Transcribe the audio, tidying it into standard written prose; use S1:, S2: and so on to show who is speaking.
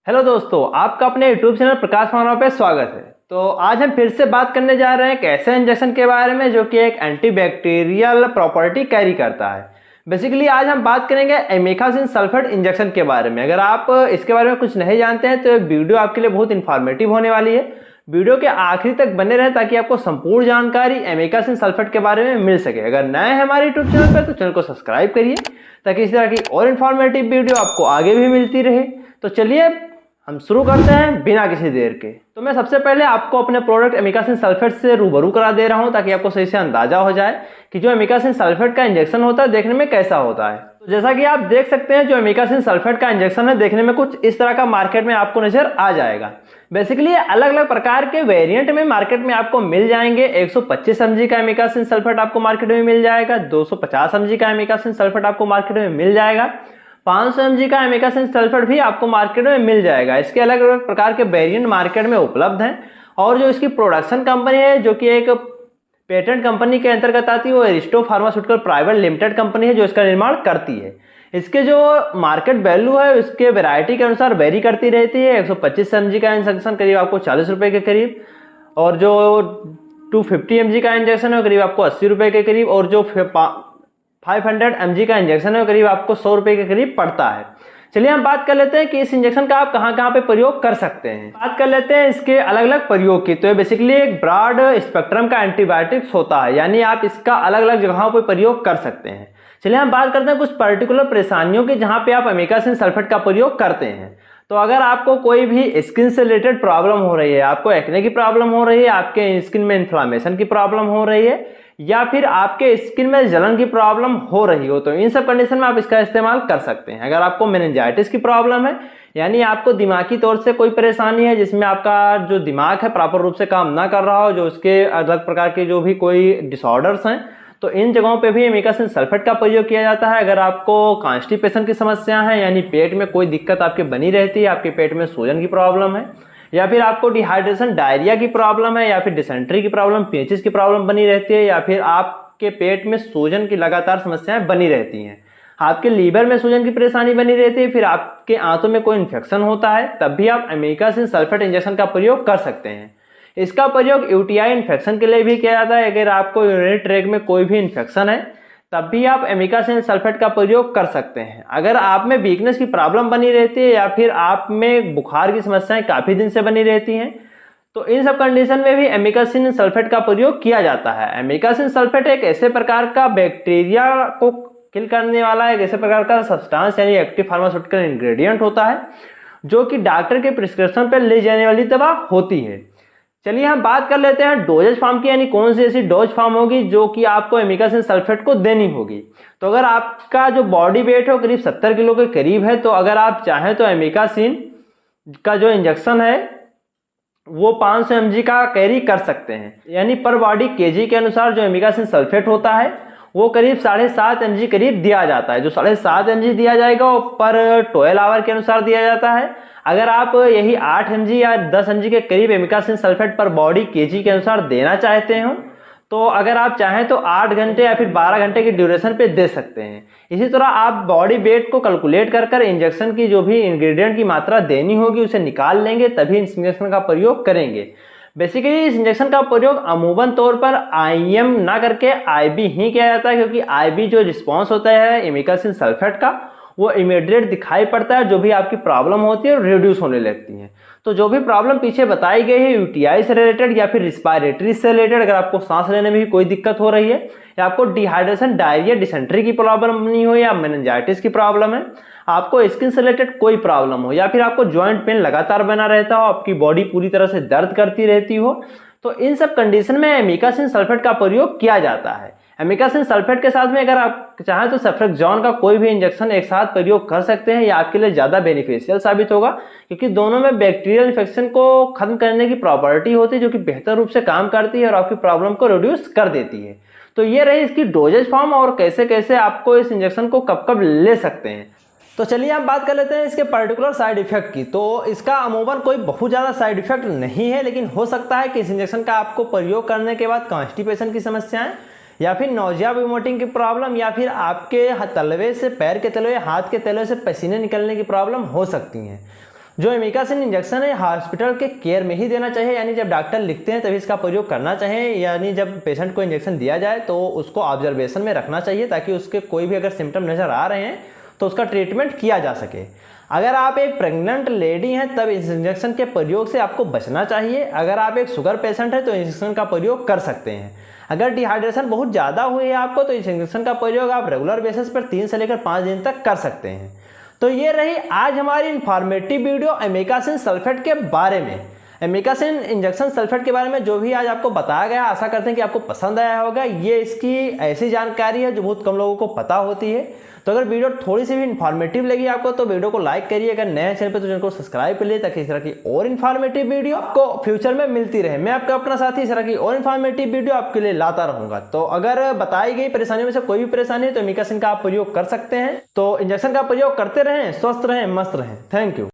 S1: Hello दोस्तों, आपका अपने यूट्यूब चैनल प्रकाश मानव पे स्वागत है। तो आज हम फिर से बात करने जा रहे हैं एक ऐसे इंजेक्शन के बारे में जो कि एक एंटीबैक्टीरियल प्रॉपर्टी कैरी करता है। बेसिकली आज हम बात करेंगे एमिकासिन सल्फेट इंजेक्शन के बारे में। अगर आप इसके बारे में कुछ नहीं जानते हैं तो ये वीडियो आपके लिए बहुत इन्फॉर्मेटिव होने वाली है। वीडियो के आखिरी तक बने रहें ताकि आपको संपूर्ण जानकारी एमिकासिन सल्फेट के बारे में मिल सके। अगर नए हैं हमारे यूट्यूब चैनल पर तो चैनल को सब्सक्राइब करिए ताकि इस तरह की और इन्फॉर्मेटिव वीडियो आपको आगे भी मिलती रहे। तो चलिए हम शुरू करते हैं बिना किसी देर के। तो मैं सबसे पहले आपको अपने प्रोडक्ट एमिकासिन सल्फेट से रूबरू करा दे रहा हूं ताकि आपको सही से अंदाजा हो जाए कि जो एमिकासिन सल्फेट का इंजेक्शन होता है देखने में कैसा होता है। तो जैसा कि आप देख सकते हैं जो एमिकासिन सल्फेट का इंजेक्शन है देखने में कुछ इस तरह का मार्केट में आपको नजर आ जाएगा। बेसिकली अलग अलग प्रकार के वेरिएंट में मार्केट में आपको मिल जाएंगे। 125 mg का एमिकासिन सल्फेट आपको मार्केट में मिल जाएगा, 250 mg का एमिकासिन सल्फेट आपको मार्केट में मिल जाएगा, 500 mg का एमिकासिन सल्फेट भी आपको मार्केट में मिल जाएगा। इसके अलग अलग प्रकार के वेरिएंट मार्केट में उपलब्ध हैं और जो इसकी प्रोडक्शन कंपनी है जो कि एक पेटेंट कंपनी के अंतर्गत आती है वो Aristo pharmaceutical private limited company है जो इसका निर्माण करती है। इसके जो मार्केट वैल्यू है उसके वैरायटी के अनुसार वेरी करती रहती है। 125 mg का इंजेक्शन करीब आपको 40 रुपये के करीब, और जो 250 mg का इंजेक्शन है करीब आपको 80 रुपये के करीब, और जो 500 mg का इंजेक्शन है करीब आपको 100 रुपये के करीब पड़ता है। चलिए हम बात कर लेते हैं कि इस इंजेक्शन का आप कहां पे प्रयोग कर सकते हैं। बात कर लेते हैं इसके अलग अलग प्रयोग की। तो ये बेसिकली एक ब्रॉड स्पेक्ट्रम का एंटीबायोटिक्स होता है, यानी आप इसका अलग अलग जगहों पर प्रयोग कर सकते हैं। चलिए हम बात करते हैं कुछ पर्टिकुलर परेशानियों की जहां पे आप एमिकासिन सल्फेट का प्रयोग करते हैं। तो अगर आपको कोई भी स्किन से रिलेटेड प्रॉब्लम हो रही है, आपको एक्ने की प्रॉब्लम हो रही है, आपके स्किन में इन्फ्लामेशन की प्रॉब्लम हो रही है, या फिर आपके स्किन में जलन की प्रॉब्लम हो रही हो, तो इन सब कंडीशन में आप इसका इस्तेमाल कर सकते हैं। अगर आपको मेनिंजाइटिस की प्रॉब्लम है, यानी आपको दिमागी तौर से कोई परेशानी है जिसमें आपका जो दिमाग है प्रॉपर रूप से काम ना कर रहा हो, जो उसके अलग प्रकार के जो भी कोई डिसऑर्डर्स हैं, तो इन जगहों पे भी एमिकासिन सल्फेट का प्रयोग किया जाता है। अगर आपको कॉन्स्टिपेशन की समस्या है, यानी पेट में कोई दिक्कत आपके बनी रहती है, आपके पेट में सूजन की प्रॉब्लम है, या फिर आपको डिहाइड्रेशन डायरिया की प्रॉब्लम है, या फिर डिसेंट्री की प्रॉब्लम, पेचिस की प्रॉब्लम बनी रहती है, या फिर आपके पेट में सूजन की लगातार समस्याएं बनी रहती हैं, आपके लीवर में सूजन की परेशानी बनी रहती है, फिर आपके आंतों में कोई इन्फेक्शन होता है, तब भी आप एमिकासिन सल्फेट इंजेक्शन का प्रयोग कर सकते हैं। इसका प्रयोग यूटीआई इन्फेक्शन के लिए भी किया जाता है। अगर आपको यूरिनरी ट्रैक्ट में कोई भी इन्फेक्शन है तब भी आप एमिकासिन सल्फेट का प्रयोग कर सकते हैं। अगर आप में वीकनेस की प्रॉब्लम बनी रहती है या फिर आप में बुखार की समस्याएं काफी दिन से बनी रहती हैं, तो इन सब कंडीशन में भी एमिकासिन सल्फेट का प्रयोग किया जाता है। एमिकासिन सल्फेट एक ऐसे प्रकार का बैक्टीरिया को किल करने वाला एक ऐसे प्रकार का सब्सटेंस यानी एक्टिव फार्मास्यूटिकल इंग्रेडिएंट होता है जो कि डॉक्टर के प्रिस्क्रिप्शन पर ले जाने वाली दवा होती है। चलिए हम बात कर लेते हैं डोजेज फॉर्म की, यानी कौन सी ऐसी डोज फॉर्म होगी जो कि आपको एमिकासिन सल्फेट को देनी होगी। तो अगर आपका जो बॉडी वेट हो करीब 70 किलो के करीब है, तो अगर आप चाहें तो एमिकासिन का जो इंजेक्शन है वो 500 mg का कैरी कर सकते हैं। यानी पर बॉडी केजी के अनुसार जो एमिकासिन सल्फेट होता है वो करीब 7.5 mg करीब दिया जाता है। जो 7.5 mg दिया जाएगा वो पर 12 आवर के अनुसार दिया जाता है। अगर आप यही 8 mg या 10 mg के करीब एमिकासिन सल्फेट पर बॉडी केजी के अनुसार देना चाहते हो, तो अगर आप चाहें तो 8 घंटे या फिर 12 घंटे की ड्यूरेशन पे दे सकते हैं। इसी तरह आप बॉडी वेट को कैलकुलेट कर इंजेक्शन की जो भी इंग्रेडिएंट की मात्रा देनी होगी उसे निकाल लेंगे, तभी इस इंजेक्शन का प्रयोग करेंगे। बेसिकली इस इंजेक्शन का प्रयोग अमूमन तौर पर आईएम ना करके आईबी ही किया जाता है, क्योंकि आईबी जो रिस्पॉन्स होता है एमिकासिन सल्फेट का वो इमीडिएट दिखाई पड़ता है। जो भी आपकी प्रॉब्लम होती है रिड्यूस होने लगती है। तो जो भी प्रॉब्लम पीछे बताई गई है यूटीआई से रिलेटेड या फिर रिस्पायरेटरी से रिलेटेड, अगर आपको सांस लेने में भी कोई दिक्कत हो रही है, या आपको डिहाइड्रेशन डायरिया डिसेंट्री की प्रॉब्लम नहीं हो, या मेनिंजाइटिस की प्रॉब्लम है, आपको स्किन से रिलेटेड कोई प्रॉब्लम हो, या फिर आपको जॉइंट पेन लगातार बना रहता हो, आपकी बॉडी पूरी तरह से दर्द करती रहती हो, तो इन सब कंडीशन में एमिकासिन सल्फेट का प्रयोग किया जाता है। एमिकासिन सल्फेट के साथ में अगर आप चाहें तो सेफ्ट्रेक्सोन का कोई भी इंजेक्शन एक साथ प्रयोग कर सकते हैं। यह आपके लिए ज़्यादा बेनिफिशियल साबित होगा, क्योंकि दोनों में बैक्टीरियल इन्फेक्शन को खत्म करने की प्रॉपर्टी होती है जो कि बेहतर रूप से काम करती है और आपकी प्रॉब्लम को रिड्यूस कर देती है। तो ये रही इसकी डोजेज फॉर्म और कैसे कैसे आपको इस इंजेक्शन को कब कब ले सकते हैं। तो चलिए हम बात कर लेते हैं इसके पर्टिकुलर साइड इफेक्ट की। तो इसका अमूमन कोई बहुत ज़्यादा साइड इफेक्ट नहीं है, लेकिन हो सकता है कि इस इंजेक्शन का आपको प्रयोग करने के बाद कॉन्स्टिपेशन की समस्याएं, या फिर नौजिया वोमिटिंग की प्रॉब्लम, या फिर आपके तलवे से पैर के तलवे, हाथ के तलवे से पसीने निकलने की प्रॉब्लम हो सकती हैं। जो एमिकासिन इंजेक्शन है हॉस्पिटल के केयर में ही देना चाहिए, यानी जब डॉक्टर लिखते हैं तभी इसका प्रयोग करना चाहिए, यानी जब पेशेंट को इंजेक्शन दिया जाए तो उसको ऑब्जर्वेशन में रखना चाहिए ताकि उसके कोई भी अगर सिम्टम नज़र आ रहे हैं तो उसका ट्रीटमेंट किया जा सके। अगर आप एक प्रेग्नेंट लेडी हैं तब इस इंजेक्शन के प्रयोग से आपको बचना चाहिए। अगर आप एक शुगर पेशेंट हैं तो इंजेक्शन का प्रयोग कर सकते हैं। अगर डिहाइड्रेशन बहुत ज़्यादा हुई है आपको तो इस इंजेक्शन का प्रयोग आप रेगुलर बेसिस पर 3 से लेकर 5 दिन तक कर सकते हैं। तो ये रही आज हमारी इंफॉर्मेटिव वीडियो एमिकासिन सल्फेट के बारे में। एमिकासिन इंजेक्शन सल्फेट के बारे में जो भी आज आपको बताया गया, आशा करते हैं कि आपको पसंद आया होगा। ये इसकी ऐसी जानकारी है जो बहुत कम लोगों को पता होती है। तो अगर वीडियो थोड़ी सी भी इन्फॉर्मेटिव लगी आपको तो वीडियो को लाइक करिए। अगर नए चैनल पे तो चैनल को सब्सक्राइब कर लिए ताकि इस तरह की और इन्फॉर्मेटिव वीडियो आपको फ्यूचर में मिलती रहे। मैं आपका अपना साथी इस तरह की और इन्फॉर्मेटिव वीडियो आपके लिए लाता रहूंगा। तो अगर बताई गई परेशानियों में से कोई भी परेशानी है तो एमिकासिन का आप प्रयोग कर सकते हैं। तो इंजेक्शन का प्रयोग करते रहें, स्वस्थ रहें, मस्त रहें। Thank you.